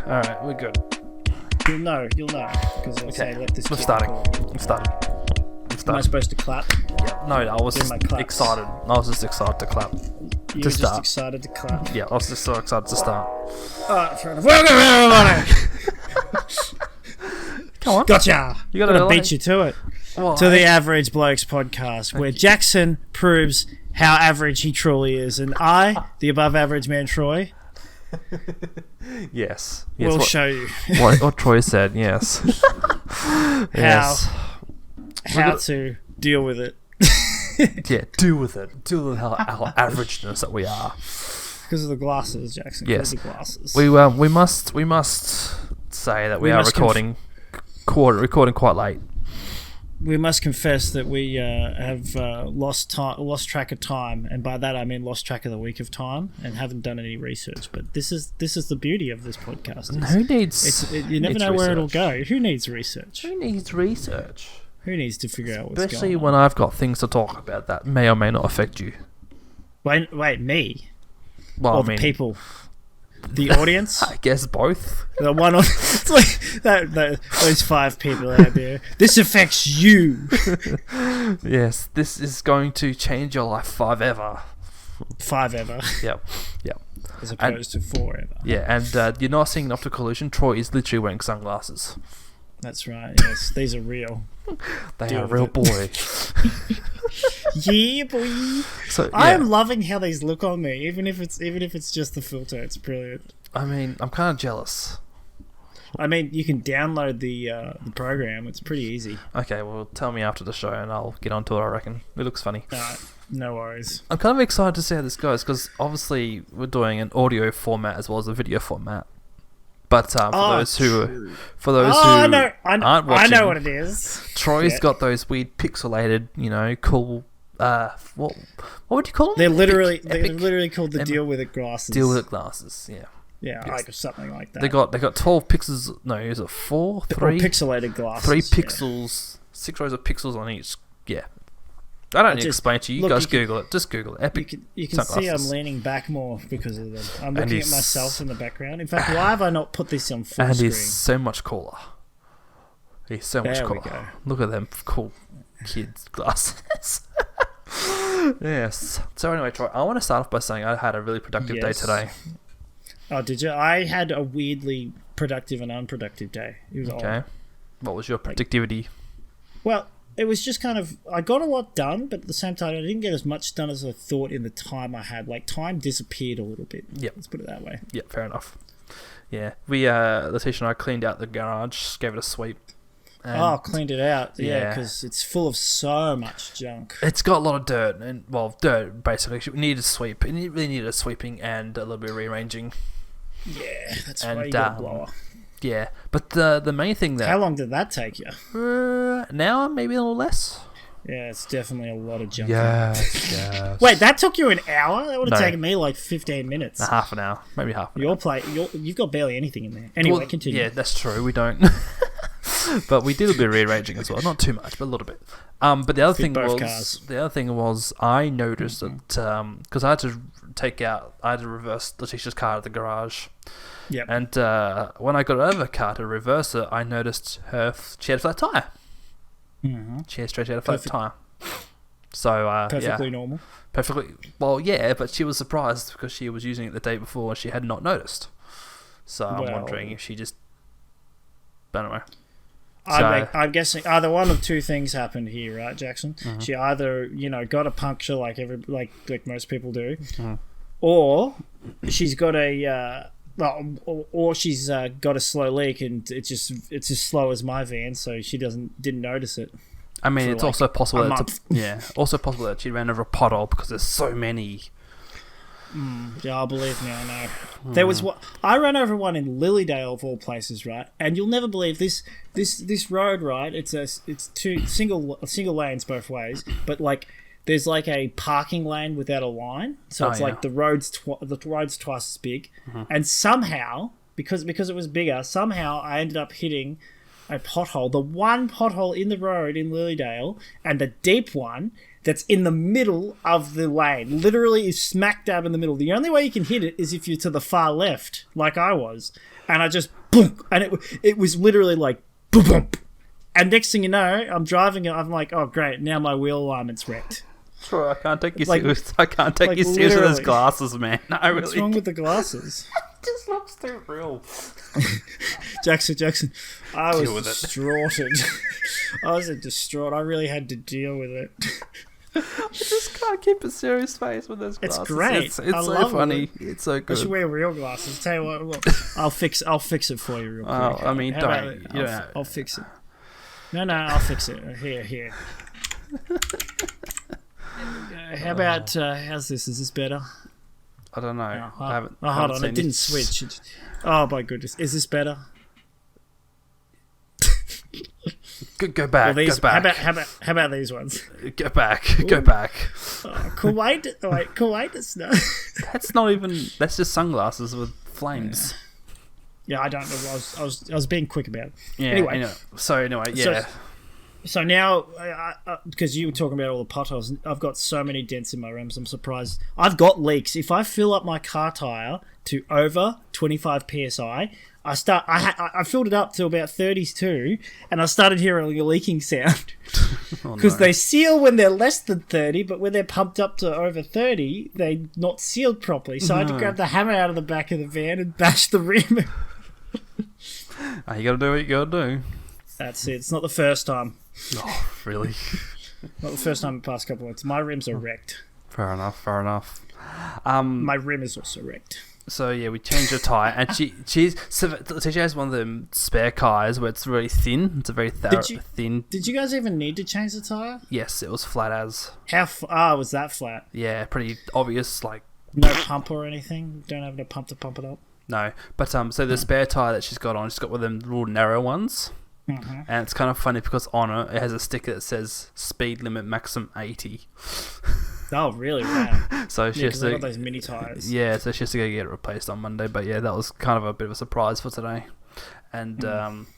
All right, we're good. You'll know, because I'll say let this. We're kid starting. call. I'm starting. Am I supposed to clap? Yeah. No, I was just excited. I was just excited to clap. You were just excited to clap. Yeah, I was just so excited to start. Alright, fair enough. Welcome everybody! Come on. Gotcha! You gotta beat you to it. Why? To the Average Blokes podcast, where Jackson proves how average he truly is, and I, the above average man Troy, Yes. will show you what Troy said, yes. how to deal with it. Yeah, deal with it. Deal with our averageness that we are. Because of the glasses, Jackson. Yes. Because of the glasses. We must say that we are recording quite late. We must confess that we have lost track of time, and by that I mean lost track of the week of time, and haven't done any research. But this is the beauty of this podcast. You never know where it'll go. Who needs research? Who needs research? Who needs to figure out what's going on? Especially when I've got things to talk about that may or may not affect you. Wait, me? Well, or the people? The audience? I guess both. The one on it's like those 5 people out there. This affects you. Yes, this is going to change your life forever. Forever. Yep. As opposed to forever. Yeah, and you're not seeing an optical illusion. Troy is literally wearing sunglasses. That's right. Yes, these are real. They are real, boy. Yeah, boy. So yeah. I am loving how these look on me, even if it's just the filter. It's brilliant. I mean, I'm kind of jealous. I mean, you can download the program. It's pretty easy. Okay, well, tell me after the show, and I'll get onto it. I reckon it looks funny. No worries. I'm kind of excited to see how this goes because obviously we're doing an audio format as well as a video format. But for those who aren't watching, I know what it is. Troy's got those weird pixelated, cool. What would you call them? They're literally called the Deal With It glasses. Deal With It glasses, yeah. Yeah, yes. Like something like that. They got 12 pixels. No, is it 4? 3 pixelated glasses. 3 pixels. Yeah. 6 rows of pixels on each. Yeah. I don't need to explain it to you. You guys Google it. Just Google it. Epic. You can see I'm leaning back more because of them. I'm looking at myself in the background. In fact, why have I not put this on full screen? And he's so much cooler. He's so much cooler. We go. Look at them cool kids' glasses. Yes. So anyway, Troy, I want to start off by saying I had a really productive day today. Oh, did you? I had a weirdly productive and unproductive day. It was okay. Odd. What was your productivity? Well, it was just kind of... I got a lot done, but at the same time, I didn't get as much done as I thought in the time I had. Like, time disappeared a little bit. Yep. Let's put it that way. Yeah, fair enough. Yeah. Letitia and I cleaned out the garage, gave it a sweep. Cleaned it out. Yeah, because it's full of so much junk. It's got a lot of dirt. Dirt, basically. It needed a sweep. It really needed a sweeping and a little bit of rearranging. Yeah, that's why you got a blower. Yeah, but the main thing that... How long did that take you? An hour, maybe a little less. Yeah, it's definitely a lot of junk. Yes. Wait, that took you an hour? That would have taken me like 15 minutes. Half an hour, maybe half an hour. You've got barely anything in there. Anyway, continue. Yeah, that's true. We don't. But we did a bit of rearranging as well. Not too much, but a little bit. But the other thing was I noticed that because I had to reverse Letitia's car at the garage. Yep. And when I got out of the car to reverse it, I noticed she had a flat tire. Mm-hmm. She had a flat tire. So perfectly normal. Perfectly well, yeah, but she was surprised because she was using it the day before and she had not noticed. So I'm wondering if she just... I don't know. I'm guessing either one of two things happened here, right, Jackson? Mm-hmm. She either got a puncture like most people do, mm-hmm. or she's got she's got a slow leak and it's as slow as my van, so she didn't notice it. I mean, it's also possible that she ran over a pothole because there's so many. Yeah, believe me, I know. There was I ran over one in Lilydale of all places, right? And you'll never believe this road, right? It's two single lanes both ways, but like there's like a parking lane without a line, so it's like the road's twice as big, and somehow because it was bigger, somehow I ended up hitting a pothole, the one pothole in the road in Lilydale, and the deep one that's in the middle of the lane. Literally is smack dab in the middle. The only way you can hit it is if you're to the far left, like I was. and I just boom, and it was literally like boom, boom. And next thing you know, I'm driving it. I'm like, oh great, now my wheel alignment's wrecked. Bro, I can't take you serious. I can't take you serious with those glasses, man. What's wrong with the glasses? It just looks too real. Jackson, I was distraught. I was distraught. I really had to deal with it. I just can't keep a serious face with those glasses. It's great. It's so funny. It's so good. I should wear real glasses. Tell you what, I'll fix it for you real quick. Oh, I mean, I'll fix it. No, I'll fix it. Here. How about how's this? Is this better? I don't know. I haven't. Hold on, it didn't switch. Oh my goodness, is this better? Go back. Well, go back. How about these ones? Go back. Ooh. Go back. Kuwait. No. That's not even. That's just sunglasses with flames. Yeah, I don't know. I was being quick about it. Yeah. Anyway, yeah. So now, because you were talking about all the potholes, I've got so many dents in my rims. I'm surprised. I've got leaks. If I fill up my car tire to over 25 psi, I filled it up to about 32, and I started hearing a leaking sound. Because they seal when they're less than 30, but when they're pumped up to over 30, they're not sealed properly. So I had to grab the hammer out of the back of the van and bash the rim. You gotta do what you gotta do. That's it. It's not the first time. Oh, really? Not the first time in the past couple of months. My rims are wrecked. Fair enough. My rim is also wrecked. So yeah, we changed the tyre, and she has one of them spare tyres where it's really thin. It's a very thin. Did you guys even need to change the tyre? Yes, it was flat as. How was that flat? Yeah, pretty obvious. Like no pump or anything. Don't have no pump to pump it up. No, but so the spare tyre that she's got on, she's got one of them little narrow ones. Mm-hmm. And it's kind of funny because on it has a sticker that says speed limit maximum 80. Oh, really? Wow. So she has to got those mini tires. Yeah, so she has to go get it replaced on Monday. But yeah, that was kind of a bit of a surprise for today. And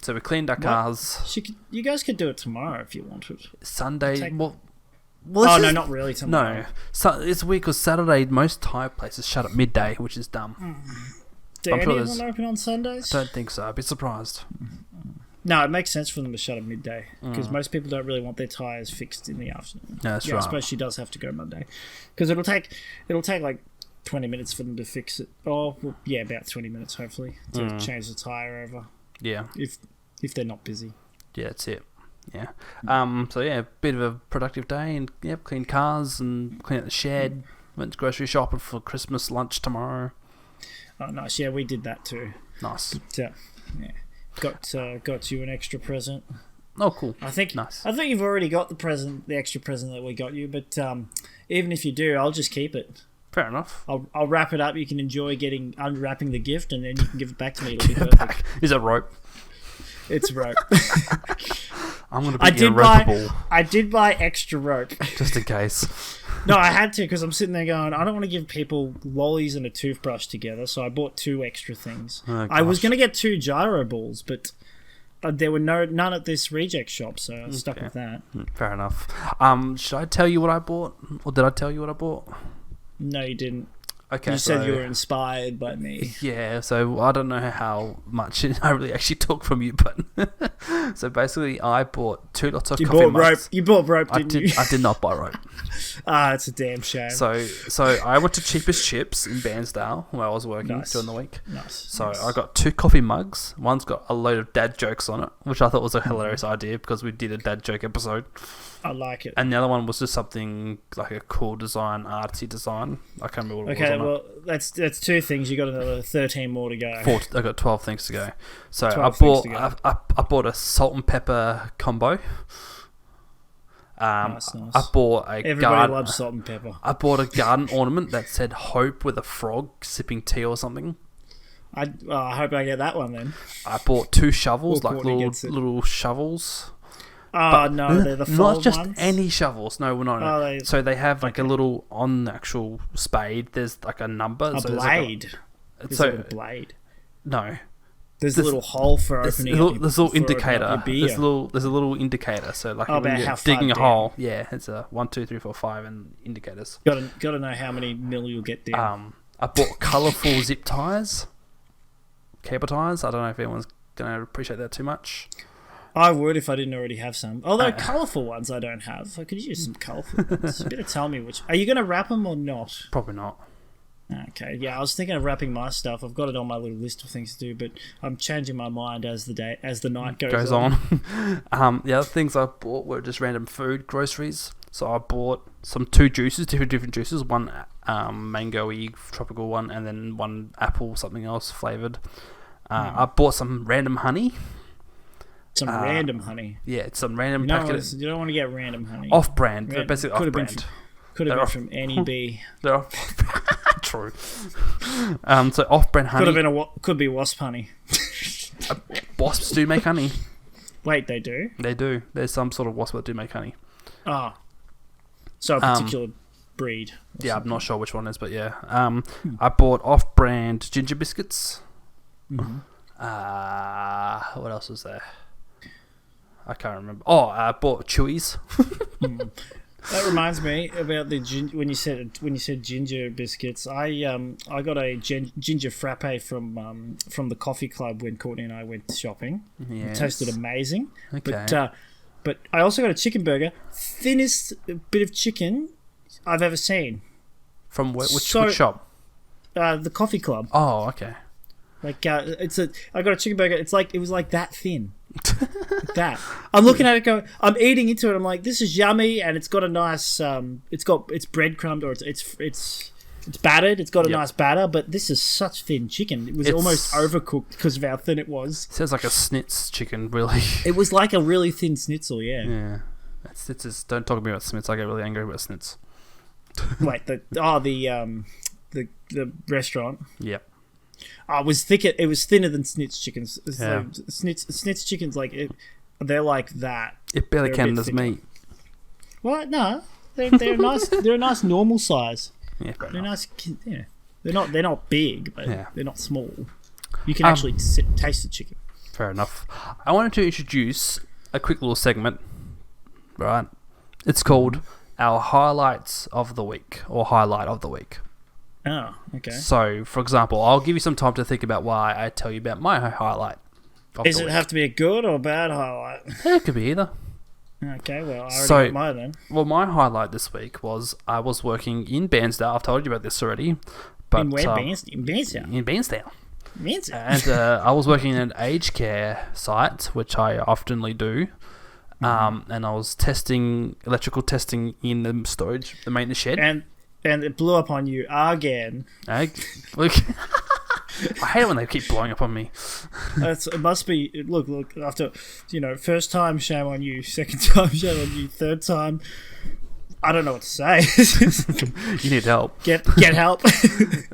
so we cleaned our cars. You guys could do it tomorrow if you wanted. Sunday. No, not really tomorrow. No, so it's weird because Saturday most tyre places shut at midday, which is dumb. Do any of them open on Sundays? I don't think so. I'd be surprised. No, it makes sense for them to shut at midday because most people don't really want their tyres fixed in the afternoon. No, that's right. I suppose she does have to go Monday because it'll take like 20 minutes for them to fix it. Oh, well, yeah, about 20 minutes hopefully to change the tyre over. Yeah, if they're not busy. Yeah, that's it. Yeah. So yeah, bit of a productive day and clean cars and clean out the shed. Went grocery shopping for Christmas lunch tomorrow. Oh, nice. Yeah, we did that too. Nice. But, yeah. Got you an extra present. Oh, cool. Nice. I think you've already got the extra present that we got you, but even if you do, I'll just keep it. Fair enough. I'll wrap it up. You can enjoy unwrapping the gift, and then you can give it back to me. It'll be perfect. Is it rope? It's rope. I'm gonna be irreparable. I did buy extra rope just in case. No, I had to because I'm sitting there going, I don't want to give people lollies and a toothbrush together, so I bought 2 extra things. Oh, I was going to get 2 gyro balls, but there were none at this reject shop, so I stuck with that. Fair enough. Should I tell you what I bought, or did I tell you what I bought? No, you didn't. Okay, you said you were inspired by me. Yeah, so I don't know how much I really actually took from you, but so basically I bought 2 lots of coffee mugs. You bought rope, didn't you? I did not buy rope. It's a damn shame. So I went to Cheapest Chips in Bairnsdale where I was working during the week. Nice. So I got 2 coffee mugs. One's got a load of dad jokes on it, which I thought was a hilarious idea because we did a dad joke episode. I like it. And the other one was just something like a cool design, artsy design. I can't remember what it was. Okay, well, that's 2 things. You got another 13 more to go. I got 12 things to go. So I bought a salt and pepper combo. Nice. I bought Everybody loves salt and pepper. I bought a garden ornament that said hope with a frog sipping tea or something. I hope I get that one then. I bought 2 shovels, like little shovels. Oh, no, they're the fold not just ones? any shovels. No, we're not. So they have like a little, on the actual spade, there's like a number. A blade? Is it a blade? No. There's a little hole for opening up there's a little indicator. There's a little indicator. So like when you're digging a hole, it's a 1, 2, 3, 4, 5 and indicators. Got to know how many mil you'll get down. I bought colourful zip ties. cable ties. I don't know if anyone's going to appreciate that too much. I would if I didn't already have some. Although colourful ones I don't have. I could use some colourful ones. You better tell me which. Are you going to wrap them or not? Probably not. Okay, yeah, I was thinking of wrapping my stuff. I've got it on my little list of things to do, but I'm changing my mind as the night goes on. The other things I bought were just random food, groceries. So I bought two juices, different juices. One mango-y tropical one, and then one apple something else flavoured. I bought some random honey. Some random honey. Yeah, it's some random packet. You don't want to get random honey. Off-brand, basically off-brand. Could have been from any bee. They're off. True. So off-brand honey. Could be wasp honey. Wasps do make honey. Wait, they do? They do. There's some sort of wasp that do make honey. Ah. So a particular breed. Yeah, I'm not sure which one it is, but yeah. I bought off-brand ginger biscuits. Mm-hmm. What else was there? I can't remember. Oh, I bought Chewies. That reminds me about when you said ginger biscuits. I got a ginger frappe from the coffee club when Courtney and I went shopping. Yes. It tasted amazing. Okay. But I also got a chicken burger, thinnest bit of chicken I've ever seen. From which shop? The coffee club. Oh, okay. I got a chicken burger. It was like that thin. Like that. I'm looking at it I'm eating into it. I'm like, this is yummy, and it's got a nice it's breadcrumbed, or it's battered. It's got a nice batter, but this is such thin chicken. It was almost overcooked because of how thin it was. Sounds like a schnitz chicken, really. It was like a really thin schnitzel, yeah. Yeah. Snitzes, don't talk to me about schnitz. I get really angry about schnitz. Wait, the restaurant. Yep. It was thicker. It was thinner than schnitz chickens. Yeah. Schnitz chickens they're like that. It barely counted as meat. What? No, they're nice. They're a nice normal size. Yeah, they're nice. Yeah, they're not big, but they're not small. You can actually taste the chicken. Fair enough. I wanted to introduce a quick little segment. Right, it's called our highlights of the week, or highlight of the week. Oh, okay. So, for example, I'll give you some time to think about why I tell you about my highlight. Does it have to be a good or bad highlight? Yeah, it could be either. Okay, well, I already got mine then. Well, my highlight this week was I was working in Bairnsdale. I've told you about this already. But, in where? Bairnsdale? In Bairnsdale. Bairnsdale. And I was working in an aged care site, which I oftenly do. And I was electrical testing in the storage, the maintenance shed. And it blew up on you again. Look, I hate it when they keep blowing up on me. It must be. Look. After first time, shame on you. Second time, shame on you. Third time, I don't know what to say. You need help. Get help.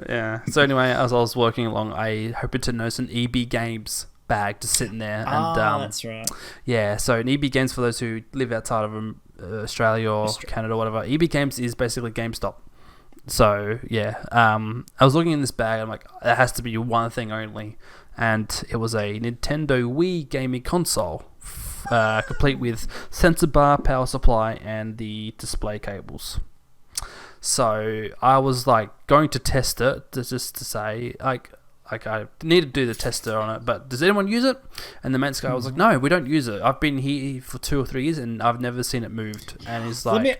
Yeah. So anyway, as I was working along, I happened to notice an EB Games bag just sitting there. And, that's right. Yeah. So an EB Games, for those who live outside of Australia or Canada or whatever, EB Games is basically GameStop. So, yeah, I was looking in this bag, I'm like, there has to be one thing only, and it was a Nintendo Wii gaming console, complete with sensor bar, power supply, and the display cables. So, I was, going to test it, just to say, I need to do the tester on it, but does anyone use it? And the maintenance guy was like, no, we don't use it. I've been here for 2 or 3 years, and I've never seen it moved. And he's like,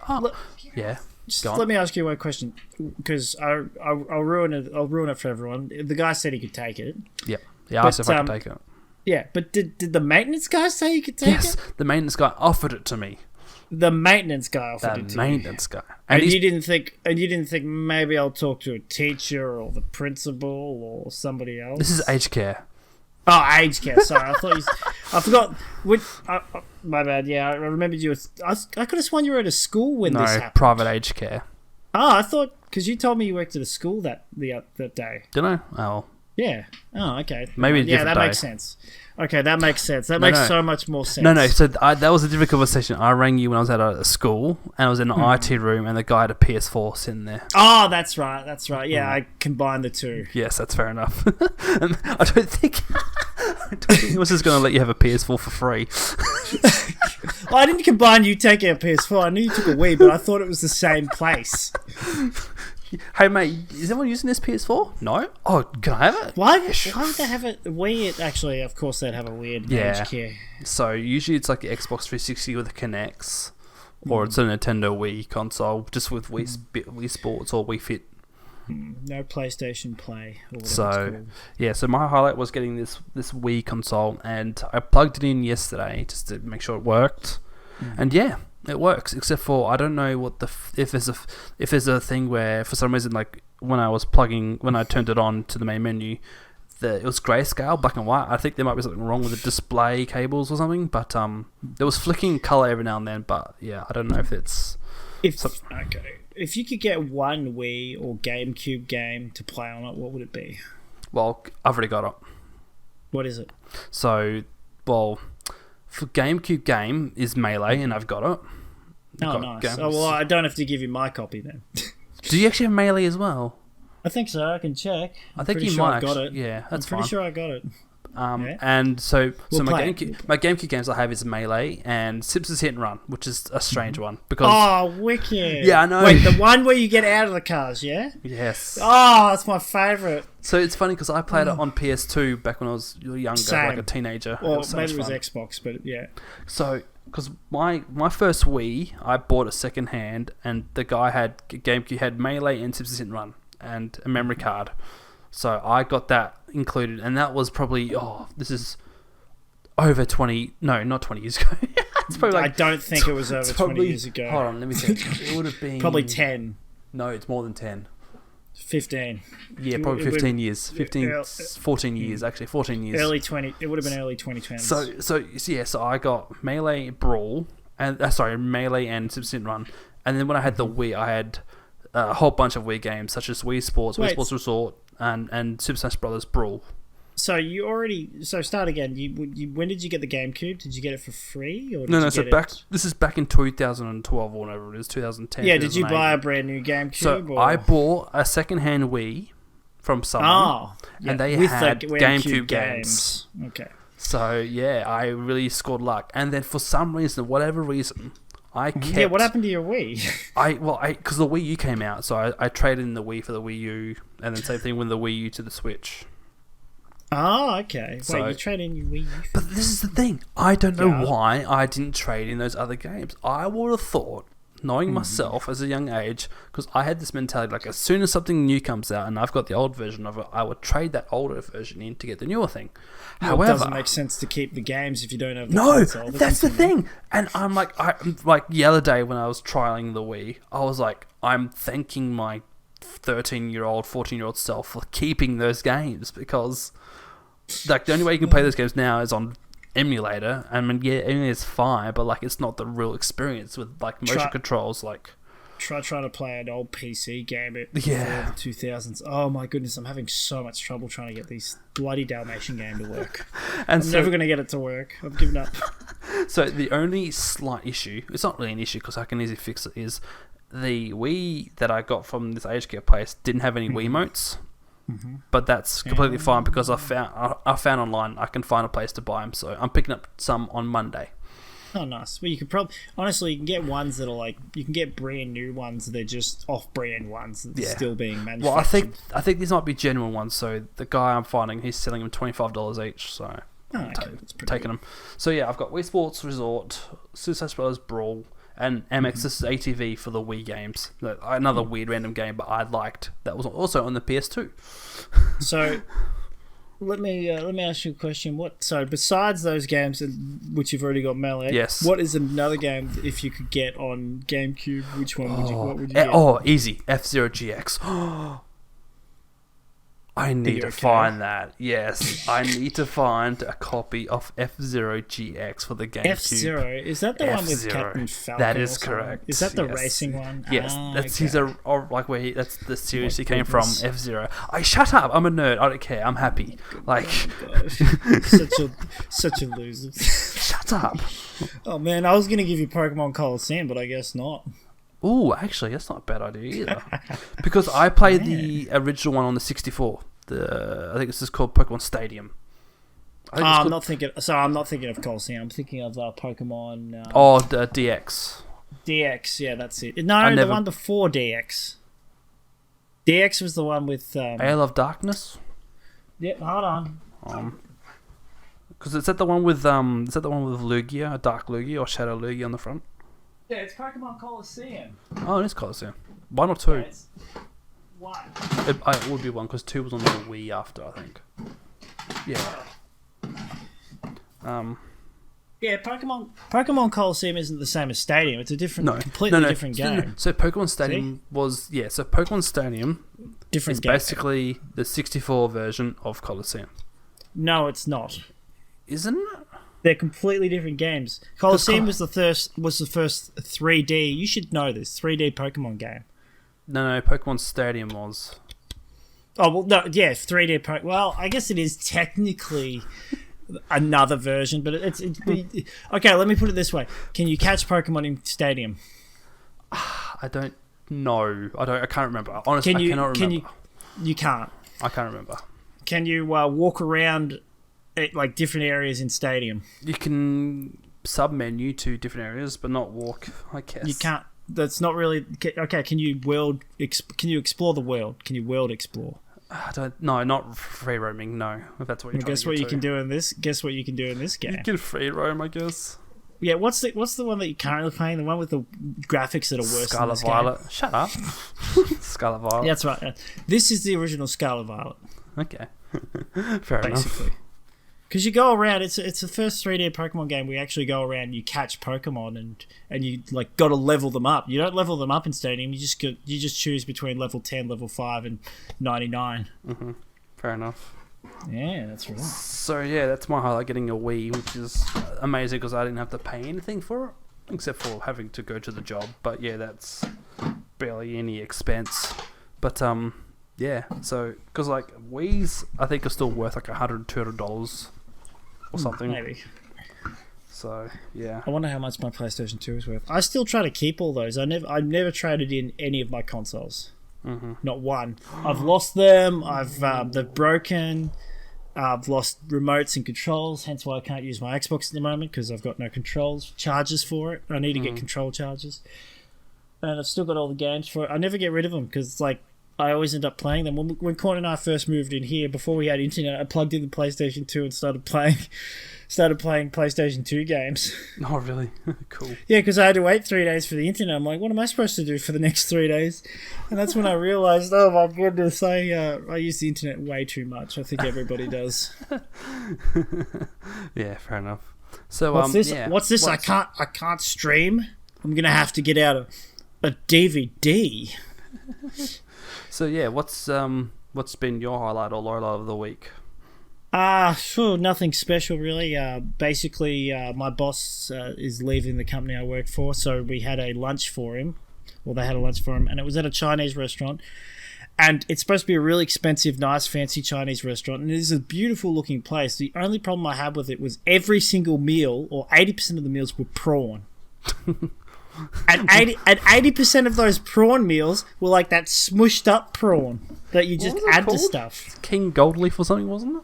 yeah. Just let me ask you one question, because I'll ruin it. I'll ruin it for everyone. The guy said he could take it. Yeah. Yeah, I asked if I could take it. Yeah, but did the maintenance guy say he could take it? Yes, the maintenance guy offered it to me. The maintenance guy offered it to you. The maintenance guy. And you didn't think maybe I'll talk to a teacher or the principal or somebody else? This is aged care. Oh, aged care. Sorry, I forgot. My bad. Yeah, I remembered you. I could have sworn you were at a school when this happened. No, private aged care. Oh, I thought because you told me you worked at a school that day. Did I? Oh. Yeah. Oh, okay. Maybe a different that day. Makes sense. Okay, that makes sense. That makes so much more sense. No. So that was a different conversation. I rang you when I was at a school, and I was in an IT room, and the guy had a PS4 sitting there. Oh, that's right. Yeah, I combined the two. Yes, that's fair enough. I don't think he was just going to let you have a PS4 for free. Well, I didn't combine you taking a PS4. I knew you took a Wii, but I thought it was the same place. Hey mate, is anyone using this PS4? No. Oh, can I have it? Why would they have it? Actually, of course, they'd have a weird age care. So usually it's like the Xbox 360 with the Kinects, or it's a Nintendo Wii console just with Wii Sports or Wii Fit. No PlayStation Play. Or so so my highlight was getting this Wii console, and I plugged it in yesterday just to make sure it worked, and it works, except for I don't know what if there's a thing where for some reason, like when I turned it on to the main menu, it was grayscale, black and white. I think there might be something wrong with the display cables or something, but there was flicking color every now and then. But yeah, I don't know if it's if you could get one Wii or GameCube game to play on it, what would it be? Well, I've already got it. What is it? So, for GameCube game is Melee, and I've got it. Nice. Games. Oh, well, I don't have to give you my copy then. Do you actually have Melee as well? I think so. I can check. I think you might. Got it. Yeah, that's fine. I'm pretty sure I got it. And so my GameCube games I have is Melee and Simpsons Hit and Run, which is a strange one because wicked. Yeah, I know. Wait, the one where you get out of the cars, yeah? Yes. Oh, that's my favourite. So it's funny because I played it on PS2 back when I was younger, like a teenager. Or maybe it was Xbox, but yeah. So, because my first Wii, I bought it second hand, and the guy had GameCube had Melee and Simpsons Hit and Run and a memory card. So I got that included, and that was probably this is over 20. No, not 20 years ago. It's probably I don't think it was over 20 years ago. Hold on, let me think. It would have been probably 10. No, it's more than 10. 15. Yeah, probably 15 years. 14 years, actually. 14 years. Early 20. It would have been early 2010s. So I got Melee Brawl, and Melee and Simpsons Run. And then when I had the Wii, I had a whole bunch of Wii games, such as Wii Sports, Wii Sports Resort, and Super Smash Brothers Brawl. So start again. When did you get the GameCube? Did you get it for free, or this is back in 2012 or whatever it is, 2010. Yeah, did you buy a brand new GameCube? So I bought a second-hand Wii from someone, and they had GameCube games. Okay. So yeah, I really scored luck, and then for some reason, whatever reason, I kept. Yeah, what happened to your Wii? Because the Wii U came out, so I traded in the Wii for the Wii U, and then same thing with the Wii U to the Switch. Oh, okay. Wait, you trade in your Wii U? But this is the thing. I don't know why I didn't trade in those other games. I would have thought, knowing myself as a young age, because I had this mentality, like as soon as something new comes out and I've got the old version of it, I would trade that older version in to get the newer thing. However, it doesn't make sense to keep the games if you don't have the console. That's the thing. And I'm like the other day when I was trialing the Wii, I was like, I'm thanking my 13-year-old, 14-year-old self for keeping those games, because like the only way you can play those games now is on emulator. I mean, yeah, emulator's fine, but like it's not the real experience with like motion controls. Like trying to play an old PC game before the 2000s. Oh my goodness, I'm having so much trouble trying to get these bloody Dalmatian game to work. I'm never going to get it to work. I've given up. So the only slight issue, it's not really an issue because I can easily fix it, is the Wii that I got from this aged care place didn't have any Wiimotes. But that's completely fine because I found online I can find a place to buy them, so I'm picking up some on Monday. Oh, nice. Well, you could probably honestly you can get ones that are like you can get brand new ones that are just off-brand ones that are still being manufactured. Well, I think these might be genuine ones. So the guy I'm finding, he's selling them $25 each. So I'm taking them. So yeah, I've got Wii Sports Resort, Suicide Brothers Brawl, and MX's ATV for the Wii games. Another weird random game, but I liked. That was also on the PS2. So let me ask you a question. So besides those games, which you've already got Melee, yes, what is another game if you could get on GameCube? Which one what would you get? Oh, easy. F-Zero GX. I need to find that. Yes, I need to find a copy of F-Zero GX for the GameCube. F-Zero? Is that the one with Captain Falcon? That is correct. Is that the racing one? Yes, that's that's the series he came from. F-Zero. Shut up! I'm a nerd. I don't care. I'm happy. Such a loser. Shut up! Oh man, I was gonna give you Pokemon Coliseum, but I guess not. Ooh, actually, that's not a bad idea either. Because I played the original one on the 64. I think it's just called Pokemon Stadium. I'm not thinking of Coliseum. I'm thinking of Pokemon. The DX. DX, yeah, that's it. No, the one before DX. DX was the one with... Ale of Darkness? Yep, hold on. Because is that the one with Lugia, Dark Lugia or Shadow Lugia on the front? Yeah, it's Pokemon Colosseum. Oh, it is Colosseum. 1 or 2? Yeah, it's 1. It would be 1 because 2 was on the Wii after, I think. Yeah. Yeah, Pokemon Colosseum isn't the same as Stadium. It's a completely different game. No. So Pokemon Stadium So Pokemon Stadium is basically the 64 version of Colosseum. No, it's not. Isn't it? They're completely different games. Colosseum was the first 3D. You should know this 3D Pokemon game. No. Pokemon Stadium was. Oh well, no, yeah, 3D. Well, I guess it is technically another version, but it's okay. Let me put it this way: can you catch Pokemon in Stadium? I don't know. I can't remember. Honestly, I cannot remember. You can't. I can't remember. Can you walk around like different areas in Stadium? You can sub-menu to different areas, but not walk, I guess. You can't. That's not really... Okay, can you explore the world? Can you world explore? No, not free roaming, no. If that's what you're trying to Guess what you can do in this game? You can free roam, I guess. Yeah, what's the one that you're currently playing? The one with the graphics that are worse than this Violet. game? Shut up. Scarlet Violet. Yeah, that's right. This is the original Scarlet Violet. Okay. Fair basically. enough. Because you go around, it's the first 3D Pokemon game. We actually go around, you catch Pokemon, and you like got to level them up. You don't level them up in Stadium. You just choose between level 10, level 5, and 99. Mm-hmm. Fair enough. Yeah, that's right. So yeah, that's my highlight, getting a Wii, which is amazing because I didn't have to pay anything for it, except for having to go to the job. But yeah, that's barely any expense. But yeah, so because like Wii's, I think are still worth like $100, $200 or something. Maybe. So yeah, I wonder how much my PlayStation 2 is worth. I still try to keep all those. I've never traded in any of my consoles. Mm-hmm. Not one. I've lost them. They've broken. I've lost remotes and controls, hence why I can't use my Xbox at the moment because I've got no chargers for it. I need to get control chargers. And I've still got all the games for it. I never get rid of them because it's like I always end up playing them. When Corn and I first moved in here, before we had internet, I plugged in the PlayStation 2 and started playing PlayStation 2 games. Oh, really? Cool. Yeah, because I had to wait 3 days for the internet. I'm like, what am I supposed to do for the next 3 days? And that's when I realised, oh my goodness, I use the internet way too much. I think everybody does. Yeah, fair enough. So what's this? Yeah. What's this? I can't stream. I'm gonna have to get out a DVD. So yeah, what's been your highlight or lowlight of the week? Sure, nothing special really. Basically, my boss is leaving the company I work for, so we had a lunch for him. Well, they had a lunch for him, and it was at a Chinese restaurant. And it's supposed to be a really expensive, nice, fancy Chinese restaurant, and it is a beautiful looking place. The only problem I had with it was every single meal, or 80% of the meals, were prawn. And 80% of those prawn meals were like that smushed up prawn that you just add to stuff. King Goldleaf or something, wasn't it?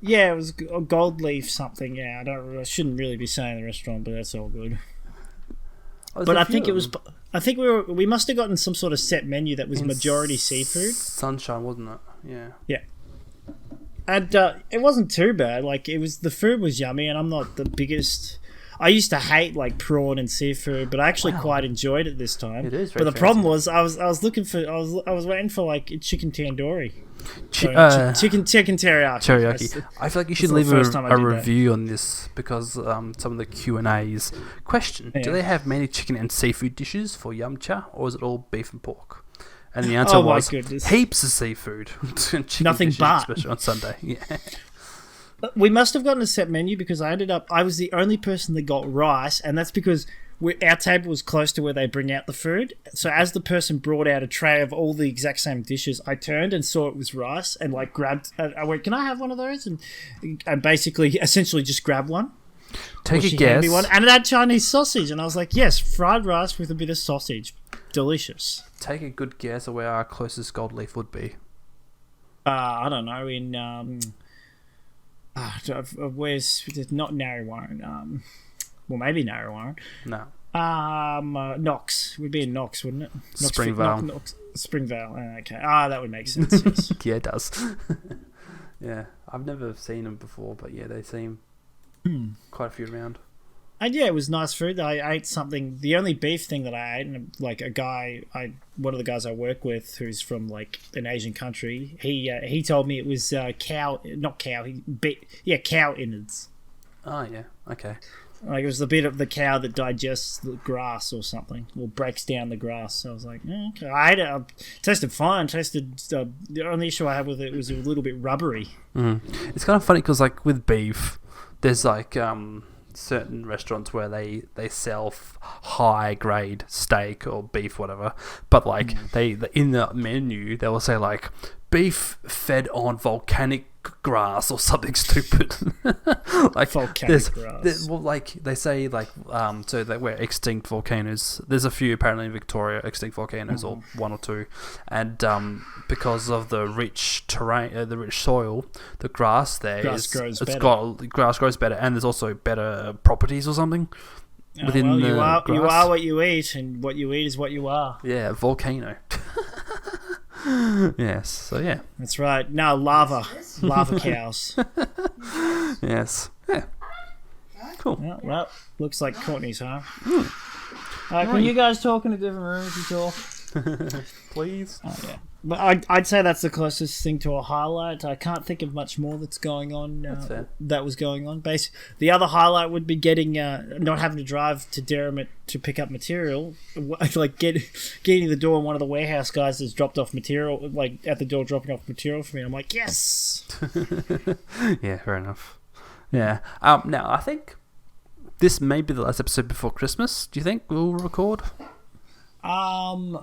Yeah, it was a gold leaf something. Yeah, I shouldn't really be saying the restaurant, but that's all good. But I think it was. I think we must have gotten some sort of set menu that was majority seafood. Sunshine, wasn't it? Yeah. Yeah. And it wasn't too bad. Like the food was yummy, and I'm not the biggest. I used to hate like prawn and seafood, but I actually quite enjoyed it this time. It is very. But the problem was I was looking for I was waiting for like chicken tandoori. Chicken teriyaki. Teriyaki. I feel like you should leave a review on this because some of the Q&As question: do they have many chicken and seafood dishes for Yum Cha, or is it all beef and pork? And the answer was heaps of seafood. Nothing but, especially on Sunday. Yeah. We must have gotten a set menu because I was the only person that got rice, and that's because our table was close to where they bring out the food. So as the person brought out a tray of all the exact same dishes, I turned and saw it was rice and like grabbed. I went, "Can I have one of those?" And basically, essentially, just grab one. Take a guess. Me one, and it had Chinese sausage, and I was like, "Yes, fried rice with a bit of sausage, delicious." Take a good guess of where our closest gold leaf would be. I don't know. Where's not Narrowwarren? Well, maybe Narrowwarren. No. Knox would be in Knox, wouldn't it? Springvale. Springvale. Okay. That would make sense. Yes. Yeah, it does. Yeah, I've never seen them before, but yeah, they seem quite a few around. And yeah, it was nice food. I ate something. The only beef thing that I ate, and like one of the guys I work with, who's from like an Asian country, he told me it was cow innards. Oh yeah, okay. Like it was the bit of the cow that digests the grass or something, or breaks down the grass. So I was like, okay. I ate it. Tasted fine. The only issue I had with it was a little bit rubbery. It's kind of funny because like with beef, there's like certain restaurants where they sell high grade steak or beef, whatever, but like in the menu they will say like beef fed on volcanic grass or something stupid. Like volcanic grass. Well, like they say like so that we're extinct volcanoes. There's a few apparently in Victoria, extinct volcanoes, or one or two, and because of the rich terrain, the rich soil, the grass there grows better. Grass grows better, and there's also better properties or something. Within you are what you eat, and what you eat is what you are. Yeah, volcano. Yes, so yeah. That's right. No, lava cows. Yes. Yeah. Cool. Yeah, well, looks like Courtney's home. Can you guys talk in a different room if you talk? Please. Oh, yeah. But I'd say that's the closest thing to a highlight. I can't think of much more that's going on. That was going on. The other highlight would be getting not having to drive to Durham to pick up material. Like getting to the door, and one of the warehouse guys has dropped off material, like at the door dropping off material for me. I'm like, yes. Yeah, fair enough. Yeah. Now I think this may be the last episode before Christmas. Do you think we'll record?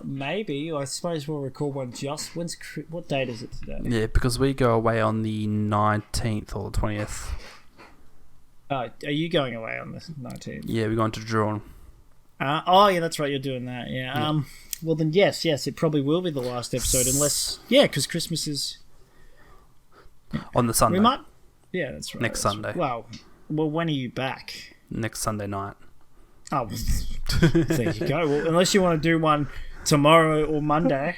Maybe. I suppose we'll record one what date is it today? Yeah, because we go away on the 19th or the 20th. Are you going away on the 19th? Yeah, we're going to Drawn. Yeah, that's right, you're doing that, yeah. Well then, yes, it probably will be the last episode, unless, because Christmas is... On the Sunday. We might... Yeah, that's right. Next Sunday. Right. Well, when are you back? Next Sunday night. Oh, there you go. Well, unless you want to do one tomorrow or Monday.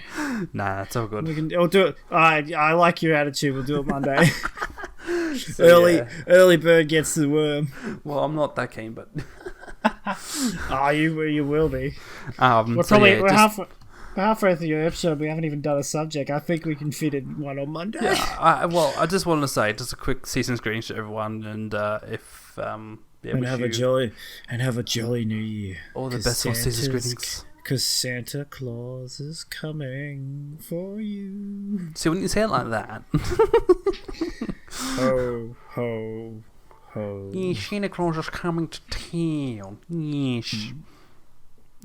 Nah, it's all good. We'll do it. I like your attitude. We'll do it Monday. Early bird gets the worm. Well, I'm not that keen, but you will be. We're halfway through your episode. We haven't even done a subject. I think we can fit in one on Monday. Yeah. I just wanted to say just a quick season's greetings to everyone, and if have a jolly New Year. All the best for season's greetings. Because Santa Claus is coming for you. See, when you say it like that. Ho, ho, ho. Yes, Santa Claus is coming to town. Yes.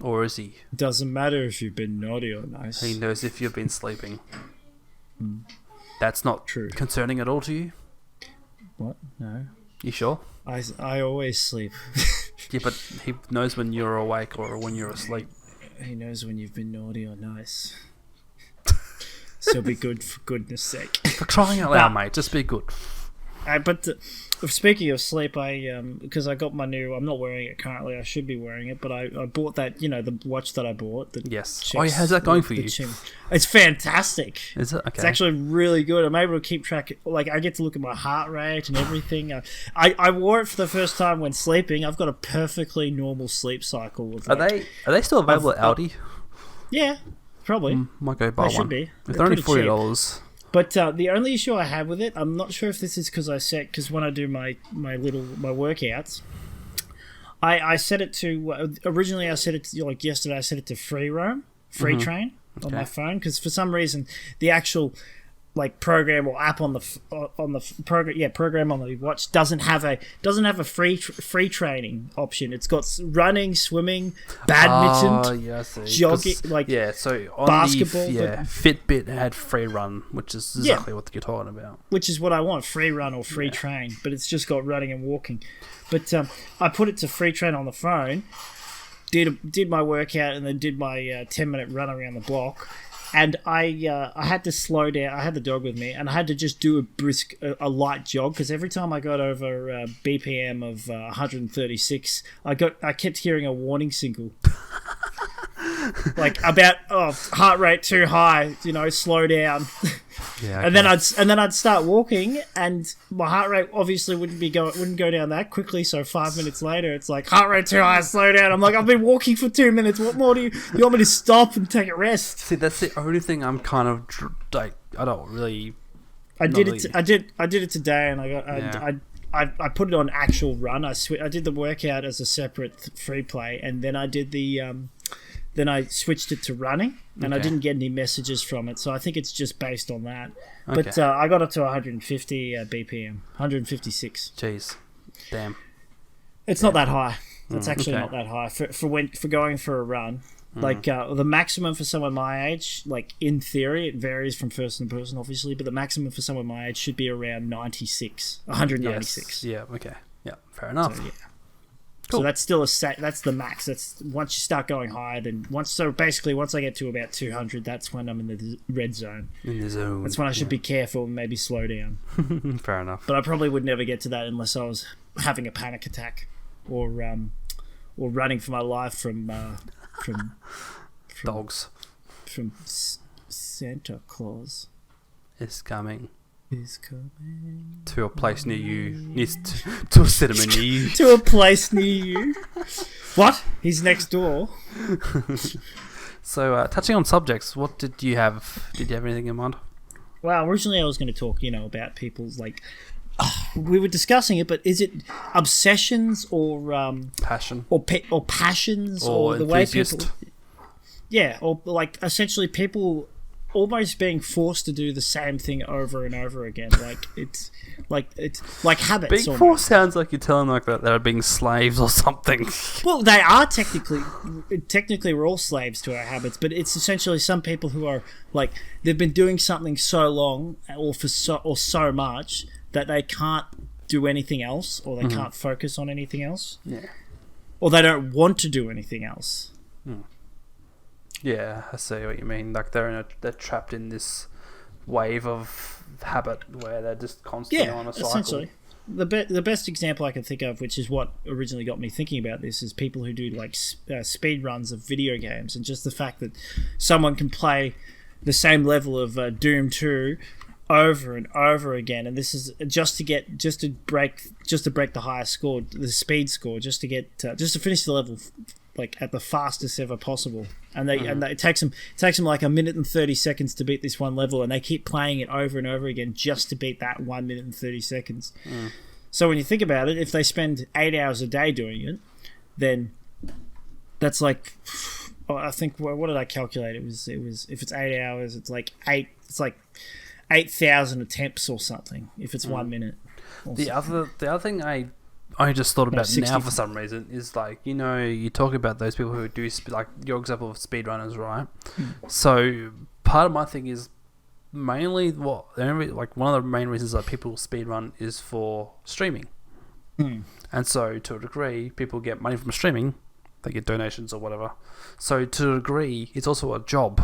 Or is he? Doesn't matter if you've been naughty or nice. He knows if you've been sleeping. That's not true. Concerning at all to you? What? No. You sure? I always sleep. Yeah, but he knows when you're awake or when you're asleep. He knows when you've been naughty or nice. So be good for goodness sake. For crying out loud, mate, just be good. But speaking of sleep, because I got my new... I'm not wearing it currently. I should be wearing it, but I bought that, the watch that I bought. Yes. How's that going for you? It's fantastic. Is it? Okay. It's actually really good. I'm able to keep track... Like, I get to look at my heart rate and everything. I wore it for the first time when sleeping. I've got a perfectly normal sleep cycle. Are they still available at Aldi? Yeah, probably. Might go buy one. They should be. They're only $40. But the only issue I have with it, I'm not sure if this is because when I do my workouts, I set it to originally I set it to, like yesterday I set it to free train on my phone, because for some reason the actual like program or app on the program on the watch doesn't have a free training option. It's got running, swimming, badminton, jogging, so on basketball. Fitbit had free run, which is exactly what you're talking about. Which is what I want, free run or free train, but it's just got running and walking. But I put it to free train on the phone, did my workout, and then did my 10-minute run around the block. and I had to slow down. I had the dog with me, and I had to just do a light jog because every time I got over BPM of 136, I kept hearing a warning signal. Like about heart rate too high, slow down. Yeah, okay. and then I'd start walking, and my heart rate obviously wouldn't go down that quickly. So 5 minutes later, it's like heart rate too high, slow down. I'm like, I've been walking for 2 minutes. What more do you want me to stop and take a rest? See, that's the only thing I'm kind of like. I don't really. I did it today, and I put it on actual run. I did the workout as a separate free play, and then I did the. Then I switched it to running, and I didn't get any messages from it. So I think it's just based on that. Okay. But I got up to 150 BPM, 156. Jeez, damn. It's not that high. It's actually not that high for going for a run. Like the maximum for someone my age, like in theory, it varies from person to person, obviously. But the maximum for someone my age should be around 196. Yes. Yeah. Okay. Yeah. Fair enough. So, yeah. Cool. So that's still that's the max. That's once you start going higher, then once I get to about 200, that's when I'm in the red zone. In the zone. That's when I should be careful and maybe slow down. Fair enough. But I probably would never get to that unless I was having a panic attack or running for my life from dogs. From Santa Claus is coming. Is coming to a place near you. To a cinema near you. To a place near you. What? He's next door. So, touching on subjects, what did you have? Did you have anything in mind? Well, originally I was going to talk, about people's we were discussing it, but is it obsessions or passion or passions or the way people? Yeah, or essentially people almost being forced to do the same thing over and over again. It's like habits. Being forced sounds like you're telling that they're being slaves or something. Well, they are technically we're all slaves to our habits, but it's essentially some people who are they've been doing something so long or so much that they can't do anything else, or they can't focus on anything else. Yeah. Or they don't want to do anything else. Yeah, I see what you mean. They're trapped in this wave of habit where they're just constantly on a cycle. Essentially. The best example I can think of, which is what originally got me thinking about this, is people who do speed runs of video games, and just the fact that someone can play the same level of Doom 2 over and over again, and this is just to break the highest score, the speed score, just to finish the level at the fastest ever possible, and it takes them like 1 minute and 30 seconds to beat this one level, and they keep playing it over and over again just to beat that 1 minute and 30 seconds. So when you think about it, if they spend 8 hours a day doing it, then that's I think what did I calculate? It was if it's 8 hours, it's like 8,000 attempts or something. If it's 1 minute. The other thing I just thought about now for some reason is you talk about those people who do your example of speedrunners, right? So part of my thing is mainly one of the main reasons that people speedrun is for streaming. And so to a degree, people get money from streaming, they get donations or whatever. So to a degree, it's also a job.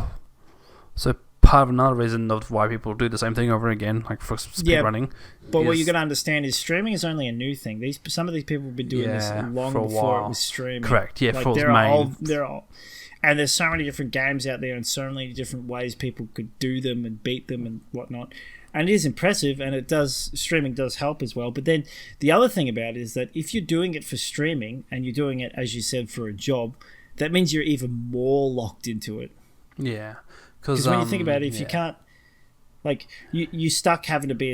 So part of another reason of why people do the same thing over again, for speed running. But what you're going to understand is streaming is only a new thing. Some of these people have been doing this long before it was streaming. Correct. Yeah, for main. And there's so many different games out there, and so many different ways people could do them and beat them and whatnot. And it is impressive, and streaming does help as well. But then the other thing about it is that if you're doing it for streaming and you're doing it, as you said, for a job, that means you're even more locked into it. Yeah. Because when you think about it, if you can't, you're stuck having to be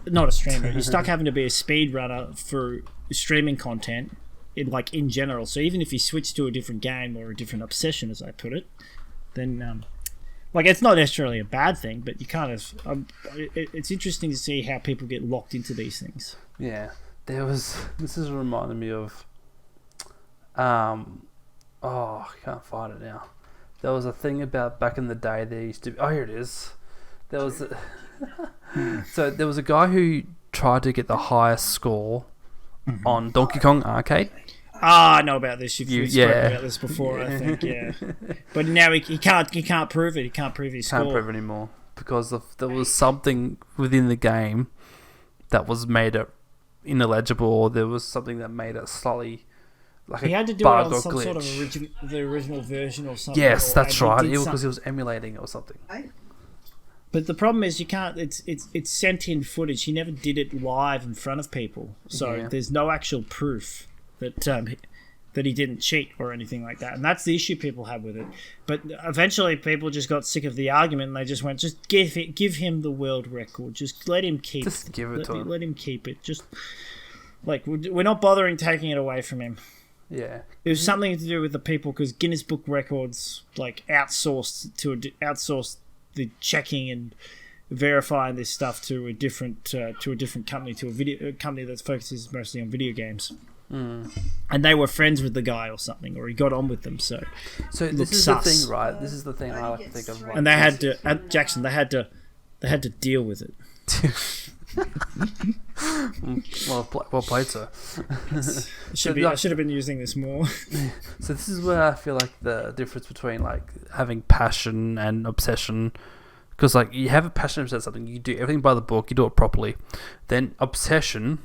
not a streamer, you're stuck having to be a speed runner for streaming content in general. So even if you switch to a different game or a different obsession, as I put it, then it's not necessarily a bad thing, but you kind of it's interesting to see how people get locked into these things. Yeah, this is reminding me of I can't find it now. There was a thing about back in the day. There used to be. Oh, here it is. There was. So there was a guy who tried to get the highest score on Donkey Kong Arcade. I know about this. You've spoken about this before, I think. Yeah, but now he can't prove it. He can't prove his score. Can't prove it anymore because there was something within the game that was made it ineligible, or there was something that made it slightly like he had to do it on some glitch. Sort of the original version or something. Yes, that's right. Because he was emulating it or something. But the problem is you can't. It's sent in footage. He never did it live in front of people, so there's no actual proof that he didn't cheat or anything like that. And that's the issue people have with it. But eventually people just got sick of the argument and they just went, just give him the world record. Just let him keep it. Just give it to him. Let him keep it. Just, like, we're not bothering taking it away from him. Yeah. It was something to do with the people because Guinness Book Records, like, outsourced the checking and verifying this stuff to a different company, to a company that focuses mostly on video games. And they were friends with the guy or something, or he got on with them. So this is the thing, right? This is the thing I like to think of. Right? And they had to, at Jackson, they had to deal with it. well played, sir. I should have been using this more. So this is where I feel like the difference between like having passion and obsession. Because like you have a passion about something, you do everything by the book, you do it properly. Then obsession,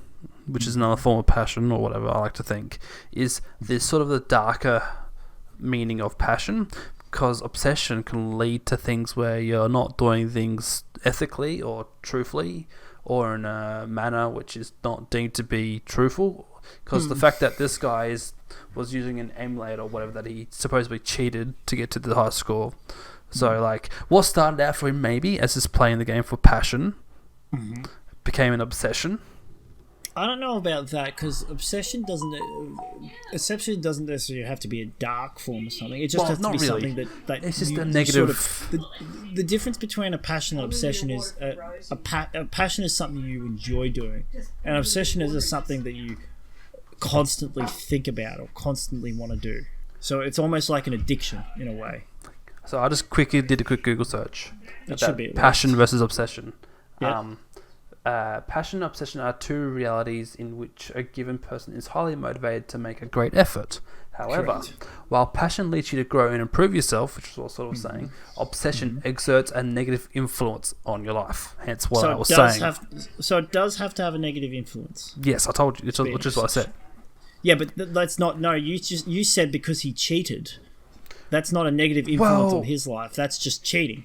which is another form of passion or whatever I like to think, is there's sort of the darker meaning of passion, because obsession can lead to things where you're not doing things ethically or truthfully or in a manner which is not deemed to be truthful, because the fact that this guy was using an emulator or whatever that he supposedly cheated to get to the high score. So like what started out for him maybe as just playing the game for passion became an obsession. I don't know about that, because obsession doesn't necessarily have to be a dark form or something. It just has to be something that it's just a negative. Sort of, the difference between a passion and obsession is a passion is something you enjoy doing, and obsession is something that you constantly think about or constantly want to do. So it's almost like an addiction in a way. So I just quickly did a quick Google search. That should be passion versus obsession. Yeah. Passion and obsession are two realities in which a given person is highly motivated to make a great effort. However, while passion leads you to grow and improve yourself, which is what I was sort of saying, obsession exerts a negative influence on your life. Hence what I was saying. So it does have to have a negative influence. Yes, I told you, which is what I said. Yeah, but that's not... No, you said because he cheated. That's not a negative influence on his life. That's just cheating.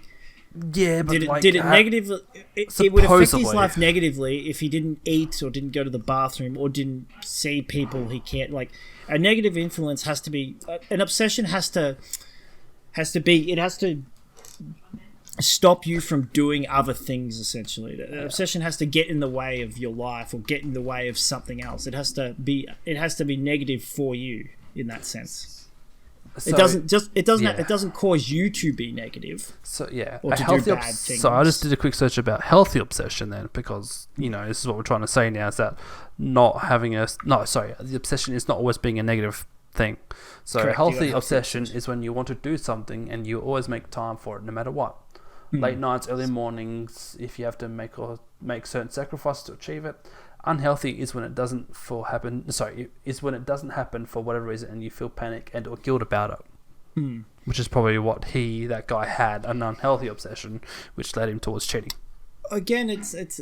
Yeah, but did it negatively? It would affect his life negatively if he didn't eat or didn't go to the bathroom or didn't see people he can't. Like, a negative influence has to be an obsession. Has to stop you from doing other things. Essentially, an obsession has to get in the way of your life or get in the way of something else. It has to be negative for you in that sense. So, it doesn't cause you to be negative. So yeah, or to do bad things. So I just did a quick search about healthy obsession then, because this is what we're trying to say now, is that the obsession is not always being a negative thing. So Correct, healthy obsession is when you want to do something and you always make time for it, no matter what. Late nights, early mornings, if you have to make certain sacrifices to achieve it. Unhealthy is when it doesn't happen for whatever reason, and you feel panic and or guilt about it. Which is probably what that guy had, an unhealthy obsession, which led him towards cheating. Again, that's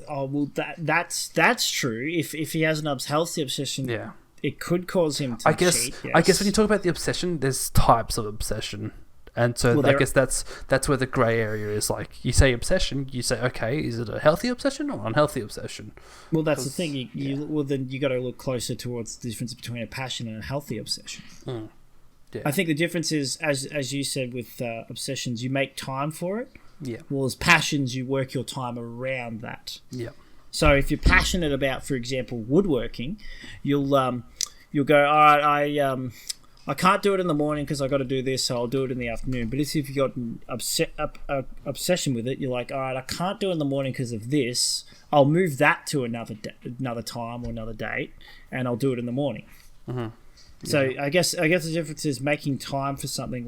true. If he has an unhealthy obsession, it could cause him to cheat. Yes. I guess when you talk about the obsession, there's types of obsession. And so I guess that's where the grey area is. Like, you say obsession, you say, okay, is it a healthy obsession or unhealthy obsession? Well, that's the thing. Then you got to look closer towards the difference between a passion and a healthy obsession. Yeah. I think the difference is, as you said, with obsessions, you make time for it. Yeah. Well, as passions, you work your time around that. Yeah. So if you're passionate about, for example, woodworking, you'll go, all right, I can't do it in the morning because I got to do this, so I'll do it in the afternoon. But if you've got an obsession with it, you're like, all right, I can't do it in the morning because of this. I'll move that to another time or another date, and I'll do it in the morning. Mm-hmm. So I guess the difference is making time for something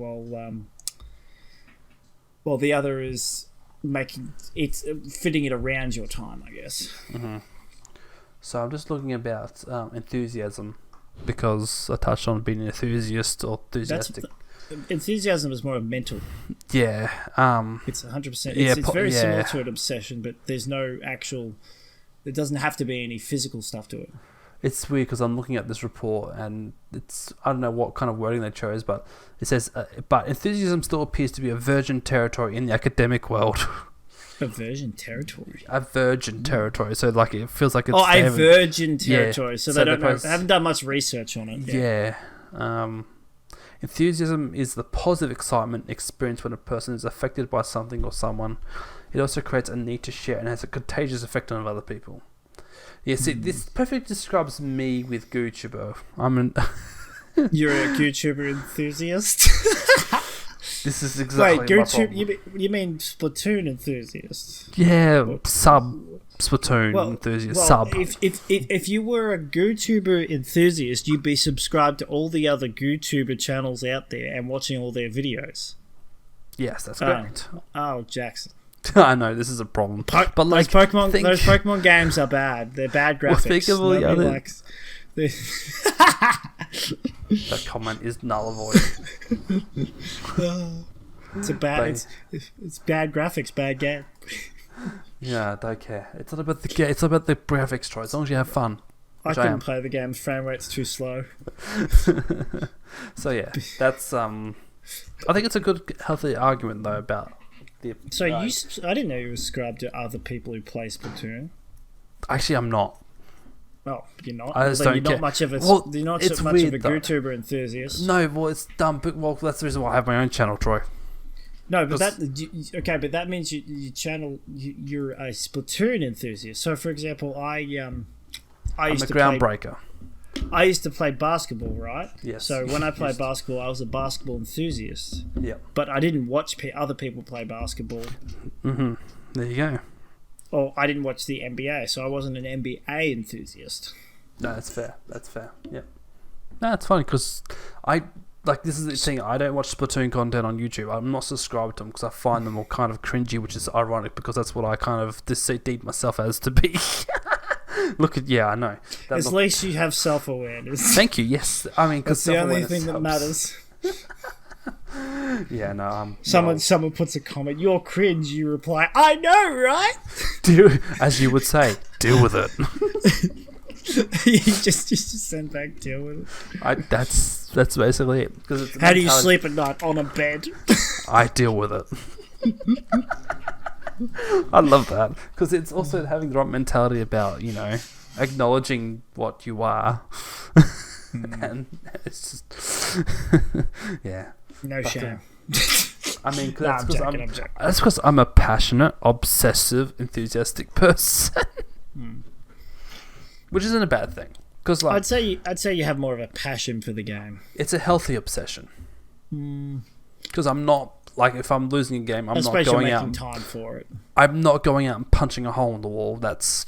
while the other is fitting it around your time, I guess. Mm-hmm. So I'm just looking about enthusiasm. because I touched on being an enthusiast or enthusiastic. Enthusiasm is more of mental. Yeah. It's 100%. It's very similar to an obsession, but there's no actual. There doesn't have to be any physical stuff to it. It's weird because I'm looking at this report and I don't know what kind of wording they chose, but it says, but enthusiasm still appears to be a virgin territory in the academic world. A virgin territory? A virgin territory. So like it feels like it's... Oh, a virgin territory. Yeah. So they don't know. They haven't done much research on it. Yeah. Enthusiasm is the positive excitement experienced when a person is affected by something or someone. It also creates a need to share and has a contagious effect on other people. Yeah, see, this perfectly describes me with GooTuber. You're a GooTuber enthusiast? This is exactly my problem. You mean Splatoon enthusiast? Yeah, Splatoon enthusiast. If you were a GooTuber enthusiast, you'd be subscribed to all the other GooTuber channels out there and watching all their videos. Yes, that's correct. Oh, Jackson. I know this is a problem, but like those Pokemon games are bad. They're bad graphics. Well, think of all the other. That comment is null and void. It's bad graphics, bad game. Yeah, I don't care. It's not about the game. It's about the graphics, Troy. As long as you have fun. I couldn't play the game's frame rate's too slow. So yeah, that's I think it's a good, healthy argument though about. So I didn't know you were subscribed to other people who play Splatoon. Actually, I'm not. Oh, you're not. I just don't you're care. Not much of a. You're not so much of a GooTuber enthusiast. No, well, it's dumb. But that's the reason why I have my own channel, Troy. No, but but that means you're a Splatoon enthusiast. So, for example, I'm a groundbreaker. I used to play basketball, right? Yes. So when I played basketball, I was a basketball enthusiast. Yeah. But I didn't watch other people play basketball. Mm-hmm. There you go. Or I didn't watch the NBA, so I wasn't an NBA enthusiast. No, that's fair. That's fair. Yep. No, it's funny because this is the thing. I don't watch Splatoon content on YouTube. I'm not subscribed to them because I find them all kind of cringy, which is ironic because that's what I kind of deemed myself as to be. I know. At least you have self-awareness. Thank you. Yes, I mean, because the only thing that matters. Yeah, no. Someone puts a comment. You're cringe. You reply, I know, right? As you would say, deal with it. you just send back, deal with it. That's basically it. How do you sleep at night? On a bed. I deal with it. I love that because it's also having the right mentality about acknowledging what you are, and it's just no shame. I mean, that's because I'm a passionate, obsessive, enthusiastic person, which isn't a bad thing. Because I'd say you have more of a passion for the game. It's a healthy obsession. Because I'm not. Like, if I'm losing a game, I'm not going out. Time for it. I'm not going out and punching a hole in the wall. That's,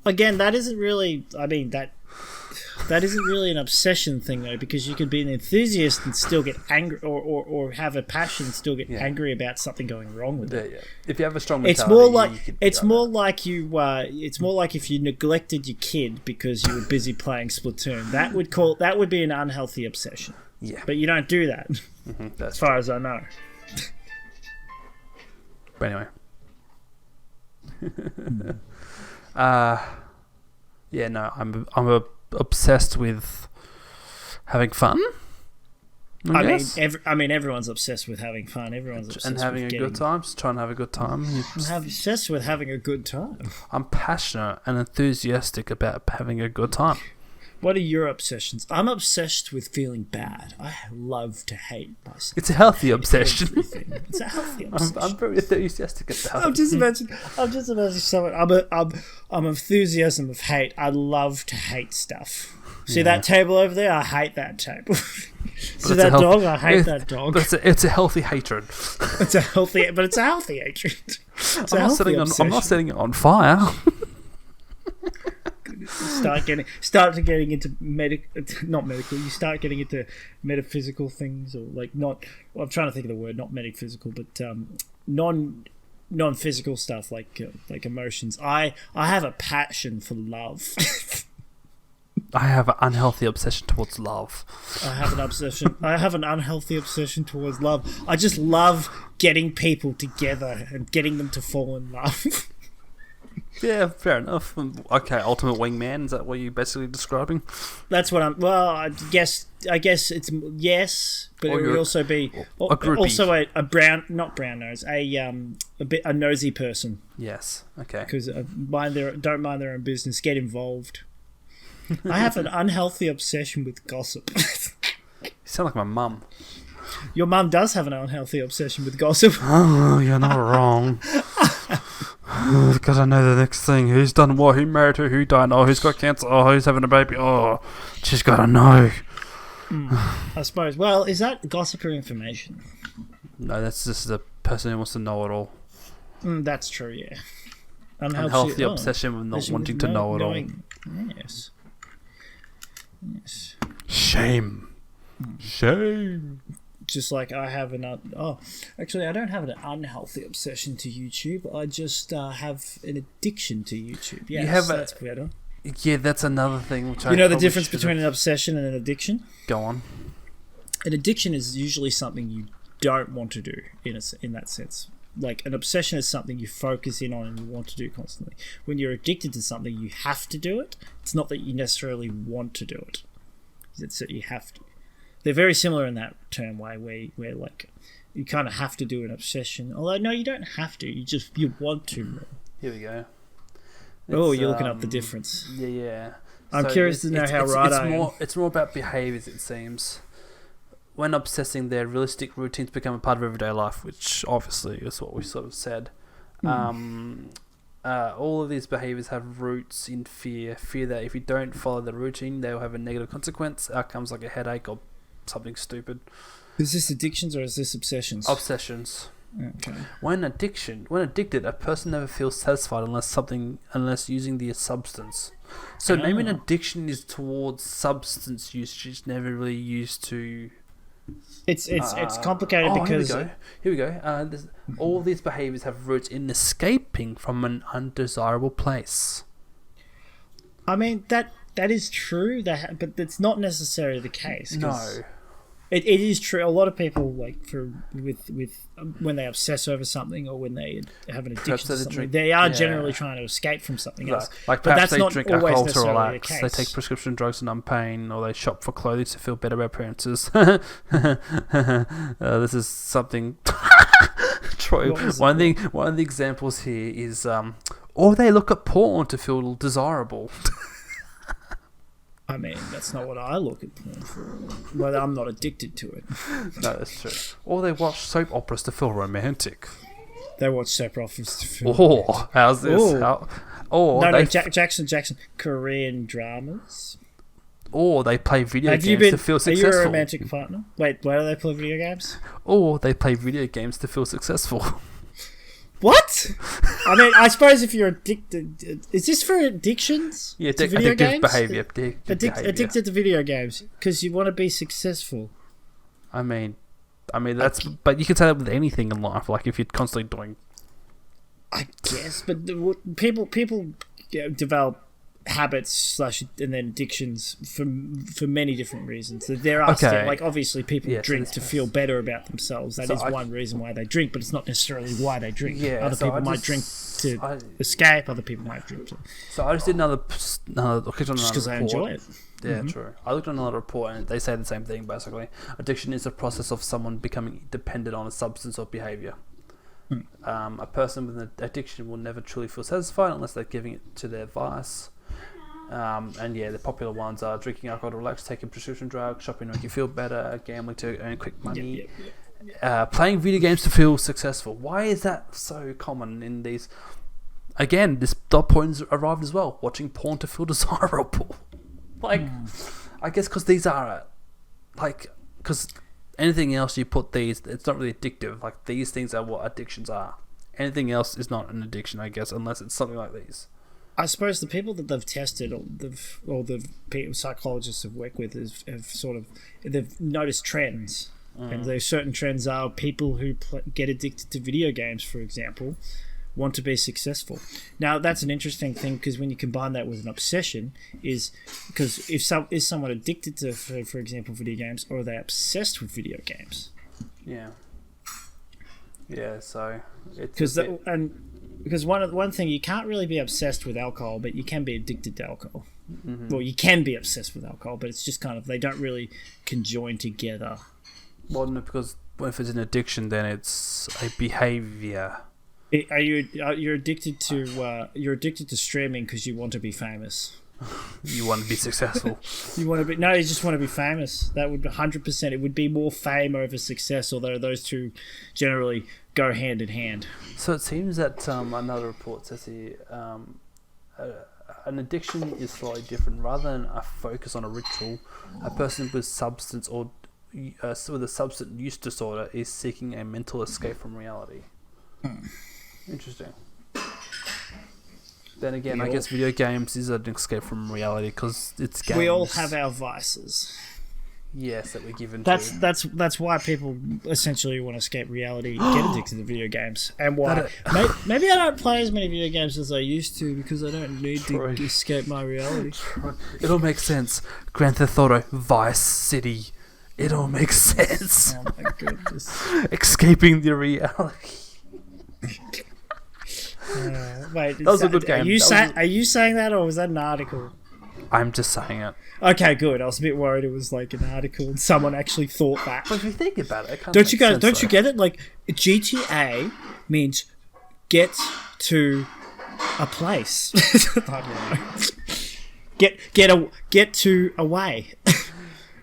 Again, that isn't really. I mean, that isn't really an obsession thing though, because you could be an enthusiast and still get angry, or have a passion and still get angry about something going wrong with it. Yeah. If you have a strong mentality, it's more like if you neglected your kid because you were busy playing Splatoon. That would be an unhealthy obsession. Yeah. But you don't do that. As far as I know. But anyway. I'm obsessed with having fun. I mean, everyone's obsessed with having fun. Everyone's obsessed and having with a good time. Just trying to have a good time. I'm obsessed with having a good time. I'm passionate and enthusiastic about having a good time. What are your obsessions? I'm obsessed with feeling bad. I love to hate myself. It's a healthy obsession. It's a healthy obsession. I'm very enthusiastic about it. I'm just imagining someone. I'm enthusiasm of hate. I love to hate stuff. See that table over there? I hate that table. See that dog? I hate that dog. But it's a healthy hatred. It's a healthy hatred. I'm not setting it on fire. Start getting into not medical. You start getting into metaphysical things, or I'm trying to think of the word, not metaphysical, but non-physical stuff like emotions. I have a passion for love. I have an unhealthy obsession towards love. I have an unhealthy obsession towards love. I just love getting people together and getting them to fall in love. Yeah, fair enough. Okay, ultimate wingman. Is that what you're basically describing? That's what I'm. Well, I guess it's yes, but it would also be also a brown, not brown nose, a nosy person. Yes. Okay. Because don't mind their own business. Get involved. I have an unhealthy obsession with gossip. You sound like my mum. Your mum does have an unhealthy obsession with gossip. Oh, you're not wrong. Because I know the next thing. Who's done what? Who married who? Who died? Oh, who's got cancer? Oh, who's having a baby? Oh, she's got to know. I suppose. Well, is that gossip or information? No, that's just the person who wants to know it all. That's true, yeah. Unhealthy obsession with not wanting to know it all. Yes. Yes. Shame. Just like I have actually I don't have an unhealthy obsession to YouTube. I just have an addiction to YouTube. Yes, that's better. Yeah, that's another thing. Which you know the difference between an obsession and an addiction? Go on. An addiction is usually something you don't want to do in that sense. Like an obsession is something you focus in on and you want to do constantly. When you're addicted to something, you have to do it. It's not that you necessarily want to do it. It's that you have to. They're very similar in that term way where like you kind of have to do an obsession. Although no, you don't have to. You want to. Here we go. You're looking up the difference. Yeah. I'm curious to know how right I am. It's more about behaviours, it seems. When obsessing, their realistic routines become a part of everyday life, which obviously is what we sort of said. All of these behaviours have roots in fear that if you don't follow the routine, they will have a negative consequence, outcomes like a headache or something stupid. Is this addictions or is this obsessions? Obsessions. Okay. When addicted, a person never feels satisfied unless using the substance. So maybe an addiction is towards substance use, which is never really used to. It's complicated because here we go. All these behaviours have roots in escaping from an undesirable place. I mean that is true. But that's not necessarily the case. No, it is true. A lot of people with when they obsess over something or when they have an addiction to something, they are generally trying to escape from something else. Like perhaps they drink alcohol to relax. They take prescription drugs to numb pain, or they shop for clothing to feel better about appearances. This is something. Troy, one of the examples here is, or they look at porn to feel desirable. I mean, that's not what I look at porn for. But I'm not addicted to it. No, that's true. Or they watch soap operas to feel romantic. They watch soap operas to feel romantic. How's this? Jackson. Korean dramas. Or they play video games to feel successful. Are you a romantic partner? Wait, why do they play video games? Or they play video games to feel successful. What? I mean, I suppose if you're addicted... Is this for addictions? Yeah, to video games? Behaviour. Addicted to video games because you want to be successful. I mean that's... But you can say that with anything in life. Like if you're constantly doing... I guess, but people develop habits and then addictions for many different reasons. There are obviously people drink to feel better about themselves. That is one reason why they drink, but it's not necessarily why they drink. Yeah, other people might drink to escape. Other people might drink to. So I just did another just because I enjoy it. Yeah, true. I looked at another report and they say the same thing basically. Addiction is a process of someone becoming dependent on a substance or behaviour. A person with an addiction will never truly feel satisfied unless they're giving it to their vice. The popular ones are drinking alcohol to relax, taking prescription drugs, shopping to make you feel better, gambling to earn quick money, playing video games to feel successful. Why is that so common in these? Again, this dot point has arrived as well. Watching porn to feel desirable. I guess because these are because anything else you put these, it's not really addictive. Like these things are what addictions are. Anything else is not an addiction, I guess, unless it's something like these. I suppose the people that they've tested, or the psychologists have worked with, they've noticed trends, and there's certain trends are people who get addicted to video games, for example, want to be successful. Now, that's an interesting thing because when you combine that with an obsession, is because is someone addicted to, for example, video games, or are they obsessed with video games? Yeah. Yeah. So because one thing, you can't really be obsessed with alcohol, but you can be addicted to alcohol. Mm-hmm. Well, you can be obsessed with alcohol, but it's just kind of, they don't really conjoin together. Well, no, because if it's an addiction, then it's a behavior. You're addicted to streaming because you want to be famous. You want to be successful. You just want to be famous. That would 100%. It would be more fame over success, although those two generally go hand in hand. So it seems that another report says here, an addiction is slightly different. Rather than a focus on a ritual, a person with substance or with a substance use disorder is seeking a mental escape from reality. Interesting. Then again, I guess video games is an escape from reality because it's games. We all have our vices. Yes, that we're given to. That's why people essentially want to escape reality, get addicted to video games, and why. Maybe I don't play as many video games as I used to because I don't need to escape my reality. It all makes sense. Grand Theft Auto, Vice City. It all makes sense. Oh my goodness. Escaping the reality. Wait, that was a good game. Are you saying that, or was that an article? I'm just saying it. Okay, good. I was a bit worried it was like an article and someone actually thought that. But if you think about it, don't you get it? Like, GTA means get to a place. I don't know. Get to away.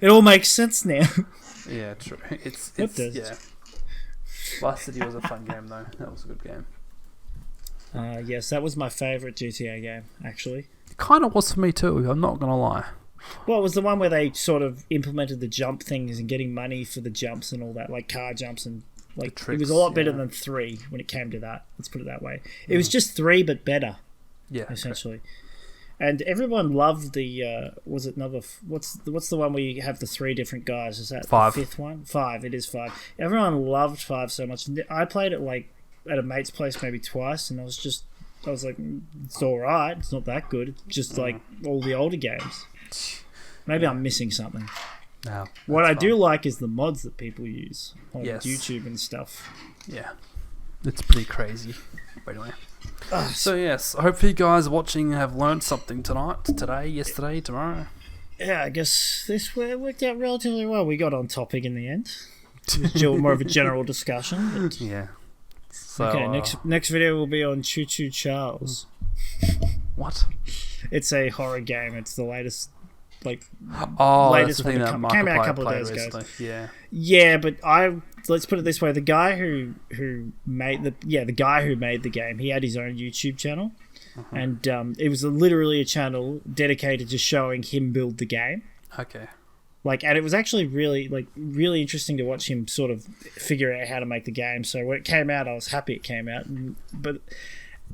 It all makes sense now. Yeah, true. It's does. Yeah. Vice City was a fun game though. That was a good game. Yes, that was my favourite GTA game, actually. It kind of was for me too, I'm not going to lie. Well, it was the one where they sort of implemented the jump things and getting money for the jumps and all that, like car jumps and like tricks, it was a lot better than 3 when it came to that. Let's put it that way. It was just 3 but better. Yeah, essentially. Okay. And everyone loved the was it number what's the one where you have the 3 different guys? Is that 5. The 5th one? 5. It is 5. Everyone loved 5 so much. I played it like at a mate's place maybe twice, and I was like, it's all right. It's not that good. It's just like all the older games. Maybe I'm missing something. No. What I do like is the mods that people use on yes. YouTube and stuff. Yeah, it's pretty crazy. But anyway. So yes, hopefully you guys watching have learned something tonight, today, yesterday, tomorrow. Yeah, I guess this worked out relatively well. We got on topic in the end. It was more of a general discussion. But... Yeah. So, okay, next video will be on Choo Choo Charles. What? It's a horror game. It's the latest, latest one that came out a couple of days ago. Yeah. Yeah, but let's put it this way: the guy who made the guy who made the game, he had his own YouTube channel, and it was literally a channel dedicated to showing him build the game. Okay. And it was actually really interesting to watch him sort of figure out how to make the game. So when it came out, I was happy it came out. But